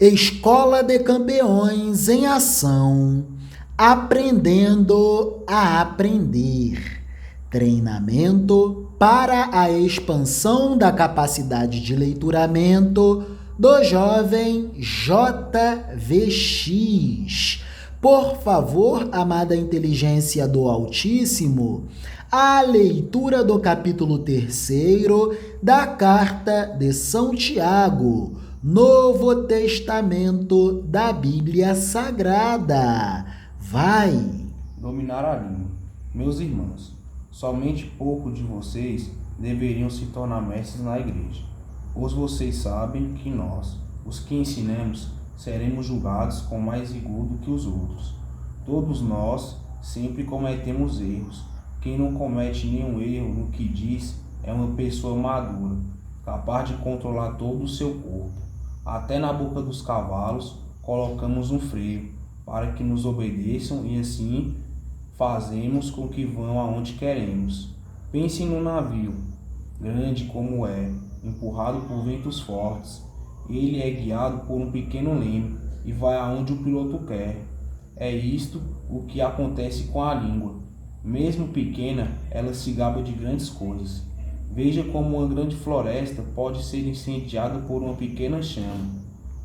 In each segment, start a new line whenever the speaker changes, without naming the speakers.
Escola de Campeões em Ação, aprendendo a aprender. Treinamento para a expansão da capacidade de leituramento do jovem JVX. Por favor, amada inteligência do Altíssimo, a leitura do capítulo 3º da Carta de São Tiago, Novo Testamento da Bíblia Sagrada. Vai!
Dominar a língua. Meus irmãos, somente pouco de vocês deveriam se tornar mestres na igreja, pois vocês sabem que nós, os que ensinamos, seremos julgados com mais rigor do que os outros. Todos nós sempre cometemos erros. Quem não comete nenhum erro no que diz é uma pessoa madura, capaz de controlar todo o seu corpo. Até na boca dos cavalos colocamos um freio, para que nos obedeçam e assim fazemos com que vão aonde queremos. Pensem no navio, grande como é, empurrado por ventos fortes. Ele é guiado por um pequeno leme e vai aonde o piloto quer. É isto o que acontece com a língua. Mesmo pequena, ela se gaba de grandes coisas. Veja como uma grande floresta pode ser incendiada por uma pequena chama.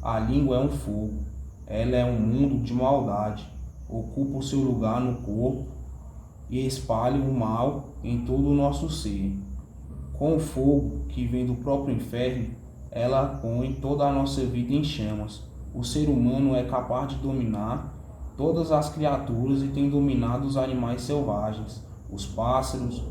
A língua é um fogo. Ela é um mundo de maldade. Ocupa o seu lugar no corpo e espalha o mal em todo o nosso ser. Com o fogo que vem do próprio inferno, ela põe toda a nossa vida em chamas. O ser humano é capaz de dominar todas as criaturas e tem dominado os animais selvagens, os pássaros,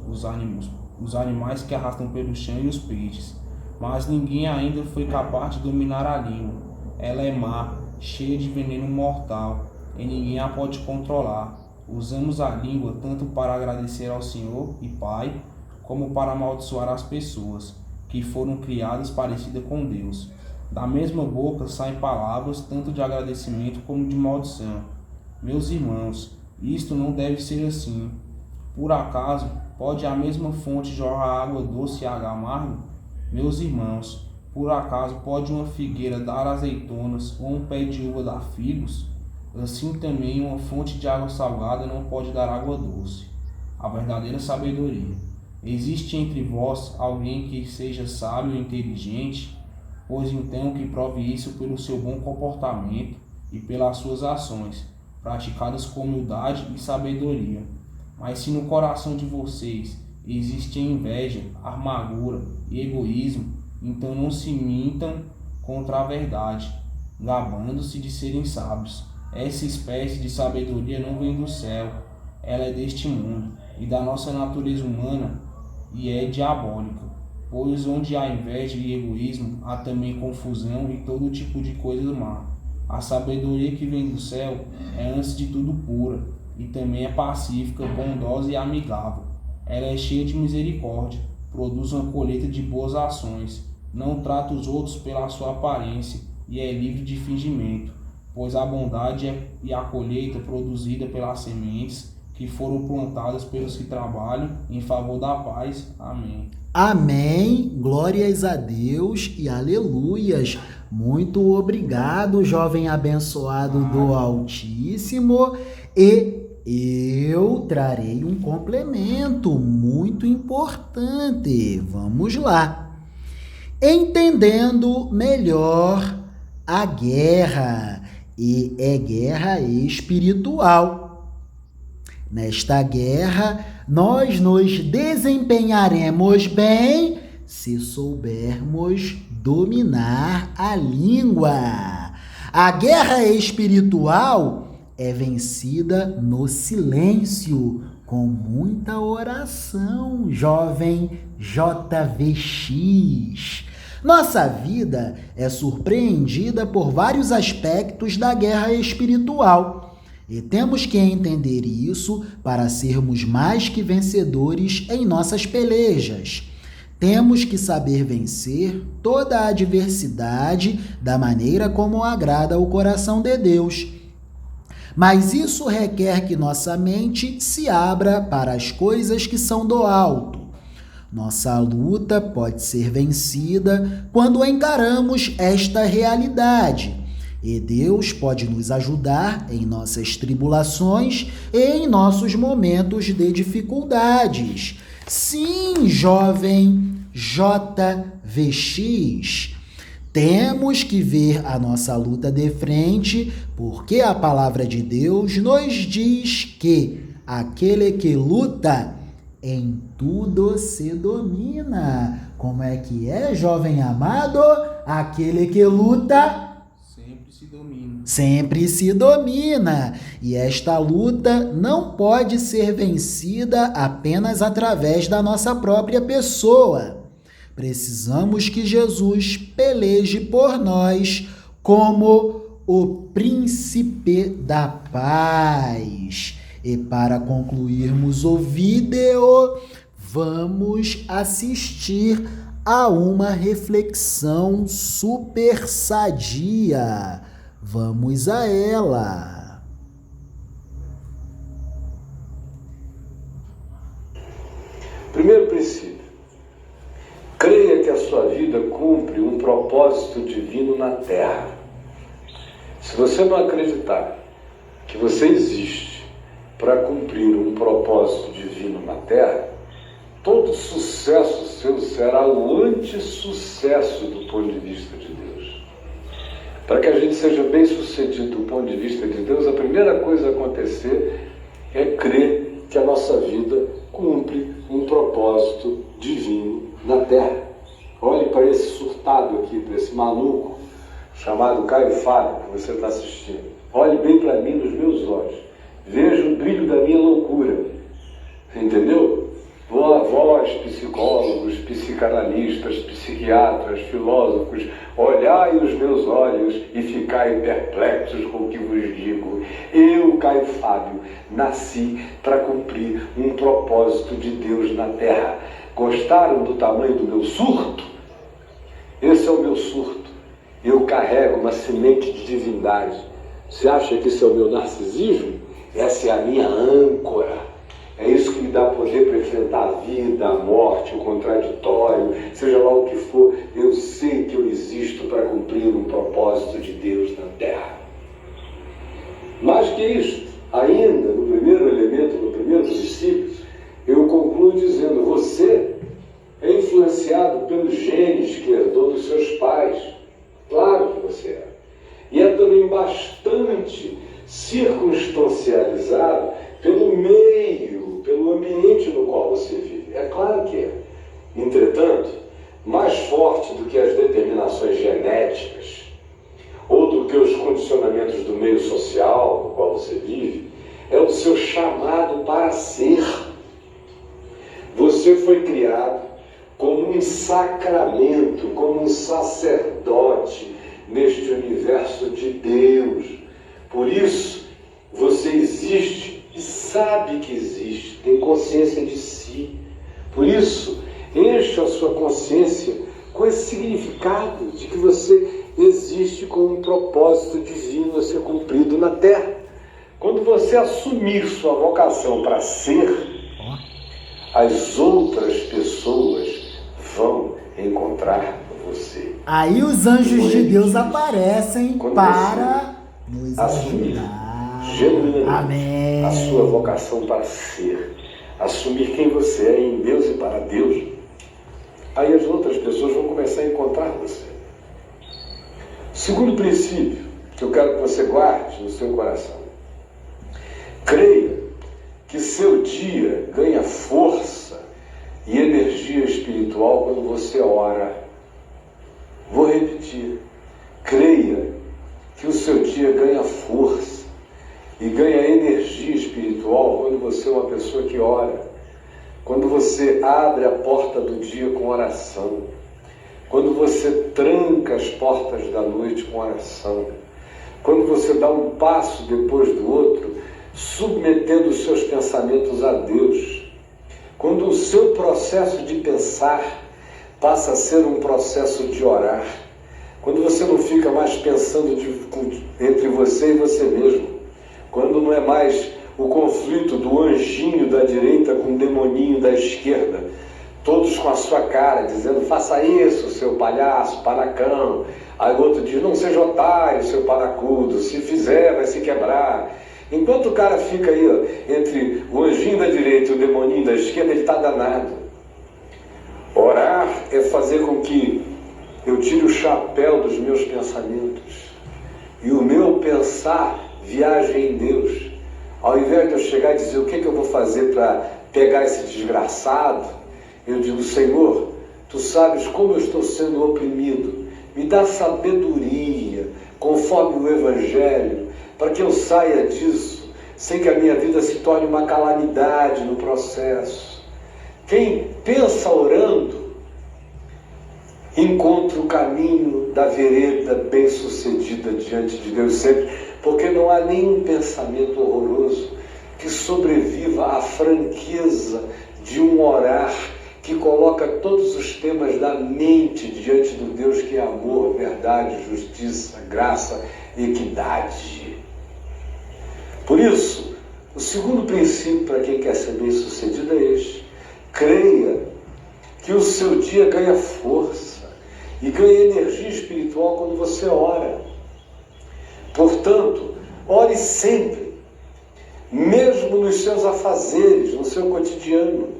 os animais que arrastam pelo chão e os peixes. Mas ninguém ainda foi capaz de dominar a língua. Ela é má, cheia de veneno mortal, e ninguém a pode controlar. Usamos a língua tanto para agradecer ao Senhor e Pai, como para amaldiçoar as pessoas que foram criadas parecidas com Deus. Da mesma boca saem palavras tanto de agradecimento como de maldição. Meus irmãos, isto não deve ser assim. Por acaso, pode a mesma fonte jorrar água doce e água amarga? Meus irmãos, por acaso pode uma figueira dar azeitonas ou um pé de uva dar figos? Assim também uma fonte de água salgada não pode dar água doce. A verdadeira sabedoria. Existe entre vós alguém que seja sábio e inteligente? Pois então que prove isso pelo seu bom comportamento e pelas suas ações, praticadas com humildade e sabedoria. Mas se no coração de vocês existe inveja, amargura e egoísmo, então não se mintam contra a verdade, gabando-se de serem sábios. Essa espécie de sabedoria não vem do céu, ela é deste mundo e da nossa natureza humana e é diabólica. Pois onde há inveja e egoísmo, há também confusão e todo tipo de coisa má. A sabedoria que vem do céu é antes de tudo pura, e também é pacífica, bondosa e amigável. Ela é cheia de misericórdia, produz uma colheita de boas ações, não trata os outros pela sua aparência e é livre de fingimento, pois a bondade e a colheita produzida pelas sementes que foram plantadas pelos que trabalham em favor da paz. Amém.
Amém, glórias a Deus e aleluias. Muito obrigado, jovem abençoado do Altíssimo. E eu trarei um complemento muito importante. Vamos lá. Entendendo melhor a guerra, e é guerra espiritual. Nesta guerra, nós nos desempenharemos bem se soubermos dominar a língua. A guerra espiritual é vencida no silêncio, com muita oração, jovem JVX. Nossa vida é surpreendida por vários aspectos da guerra espiritual. E temos que entender isso para sermos mais que vencedores em nossas pelejas. Temos que saber vencer toda a adversidade da maneira como agrada ao coração de Deus. Mas isso requer que nossa mente se abra para as coisas que são do alto. Nossa luta pode ser vencida quando encaramos esta realidade E Deus pode nos ajudar em nossas tribulações e em nossos momentos de dificuldades. Sim, jovem JVX, temos que ver a nossa luta de frente, porque a palavra de Deus nos diz que aquele que luta, em tudo se domina. Como é que é, jovem amado? Aquele que luta sempre se domina. E esta luta não pode ser vencida apenas através da nossa própria pessoa. Precisamos que Jesus peleje por nós como o príncipe da paz. E para concluirmos o vídeo, vamos assistir a uma reflexão super sadia. Vamos a ela.
Primeiro princípio: creia que a sua vida cumpre um propósito divino na Terra. Se você não acreditar que você existe para cumprir um propósito divino na Terra, todo sucesso seu será o antissucesso do ponto de vista de Deus. Para que a gente seja bem sucedido do ponto de vista de Deus, a primeira coisa a acontecer é crer que a nossa vida cumpre um propósito divino na Terra. Olhe para esse surtado aqui, para esse maluco chamado Caio Fábio que você está assistindo. Olhe bem para mim nos meus olhos. Veja o brilho da minha loucura. Entendeu? Vós, psicólogos, psicanalistas, psiquiatras, filósofos, olhai os meus olhos e ficai perplexos com o que vos digo. Eu, Caio Fábio, nasci para cumprir um propósito de Deus na Terra. Gostaram do tamanho do meu surto? Esse é o meu surto. Eu carrego uma semente de divindade. Você acha que isso é o meu narcisismo? Essa é a minha âncora. É isso que me dá poder para enfrentar a vida, a morte, o contraditório, seja lá o que for. Eu sei que eu existo para cumprir um propósito de Deus na Terra. Mais que isso, ainda no primeiro elemento, no primeiro princípio, eu concluo dizendo: você é influenciado pelos genes que herdou dos seus pais. Claro que você é. E é também bastante circunstancializado pelo meio, pelo ambiente no qual você vive. É claro que é. Entretanto, mais forte do que as determinações genéticas ou do que os condicionamentos do meio social no qual você vive, é o seu chamado para ser. Você foi criado como um sacramento, como um sacerdote neste universo de Deus. Por isso, você existe e sabe que existe, tem consciência de si. Por isso, enche a sua consciência com esse significado de que você existe com um propósito divino a ser cumprido na Terra. Quando você assumir sua vocação para ser, as outras pessoas vão encontrar você.
Aí os anjos de Deus aparecem para nos
assumir
ajudar.
genuinamente
Amém.
a sua vocação para ser, assumir quem você é em Deus e para Deus, aí as outras pessoas vão começar a encontrar você. Segundo princípio que eu quero que você guarde no seu coração: creia que seu dia ganha força e energia espiritual quando você ora. Vou repetir: creia que o seu dia ganha força e ganha energia espiritual quando você é uma pessoa que ora, quando você abre a porta do dia com oração, quando você tranca as portas da noite com oração, quando você dá um passo depois do outro, submetendo os seus pensamentos a Deus, quando o seu processo de pensar passa a ser um processo de orar, quando você não fica mais pensando entre você e você mesmo, quando não é mais o conflito do anjinho da direita com o demoninho da esquerda, todos com a sua cara, dizendo: faça isso, seu palhaço, panacão. Aí o outro diz: não seja otário, seu panacudo, se fizer vai se quebrar. Enquanto o cara fica aí, ó, entre o anjinho da direita e o demoninho da esquerda, ele está danado. Orar é fazer com que eu tire o chapéu dos meus pensamentos e o meu pensar viaje em Deus. Ao invés de eu chegar e dizer: o que eu vou fazer para pegar esse desgraçado, eu digo: Senhor, tu sabes como eu estou sendo oprimido, me dá sabedoria conforme o Evangelho, para que eu saia disso sem que a minha vida se torne uma calamidade no processo. Quem pensa orando encontra o caminho da vereda bem-sucedida diante de Deus sempre, porque não há nenhum pensamento horroroso que sobreviva à franqueza de um orar que coloca todos os temas da mente diante do Deus que é amor, verdade, justiça, graça, equidade. Por isso, o segundo princípio para quem quer ser bem-sucedido é este: creia que o seu dia ganha força e ganha energia espiritual quando você ora. Portanto, ore sempre, mesmo nos seus afazeres, no seu cotidiano.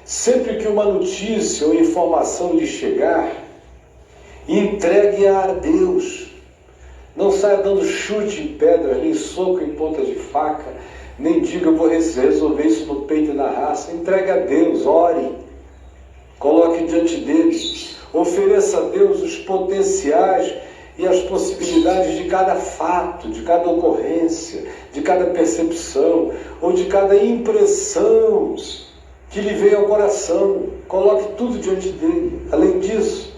Sempre que uma notícia ou informação lhe chegar, entregue-a a Deus. Não saia dando chute em pedras, nem soco em ponta de faca, nem diga: vou resolver isso no peito e na raça. Entregue a Deus, ore, coloque diante dele, ofereça a Deus os potenciais e as possibilidades de cada fato, de cada ocorrência, de cada percepção ou de cada impressão que lhe veio ao coração. Coloque tudo diante dele. Além disso,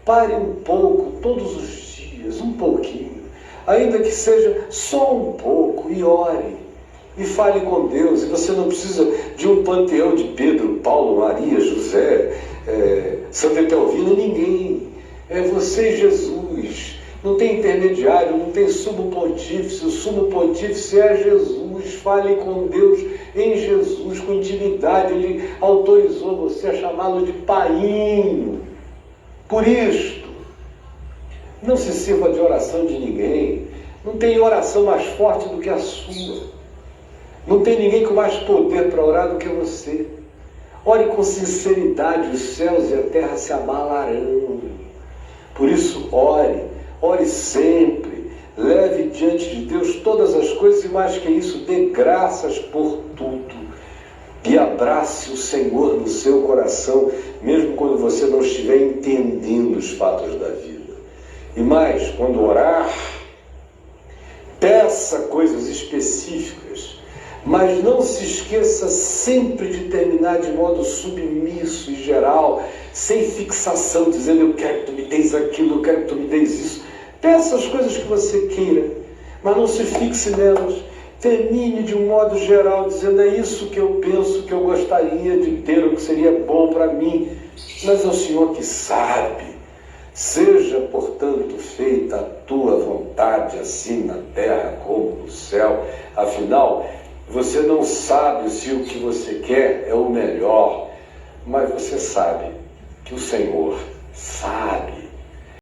pare um pouco, todos os dias, um pouquinho, ainda que seja só um pouco, e ore, e fale com Deus. E você não precisa de um panteão de Pedro, Paulo, Maria, José, Santa Etelvina, ninguém. É você e Jesus. Não tem intermediário, não tem sumo pontífice. O sumo pontífice é Jesus. Fale com Deus em Jesus, com intimidade. Ele autorizou você a chamá-lo de painho. Por isto, não se sirva de oração de ninguém. Não tem oração mais forte do que a sua. Não tem ninguém com mais poder para orar do que você. Ore com sinceridade, os céus e a terra se abalarão. Por isso, ore sempre, leve diante de Deus todas as coisas e, mais que isso, dê graças por tudo. E abrace o Senhor no seu coração, mesmo quando você não estiver entendendo os fatos da vida. E mais, quando orar, peça coisas específicas, mas não se esqueça sempre de terminar de modo submisso e geral, sem fixação, dizendo: eu quero que tu me des aquilo, eu quero que tu me des isso. Peça as coisas que você queira, mas não se fixe nelas. Termine de um modo geral, dizendo: é isso que eu penso, que eu gostaria de ter, o que seria bom para mim, mas é o Senhor que sabe. Seja, portanto, feita a tua vontade, assim na terra como no céu. Afinal, você não sabe se o que você quer é o melhor, mas você sabe que o Senhor sabe.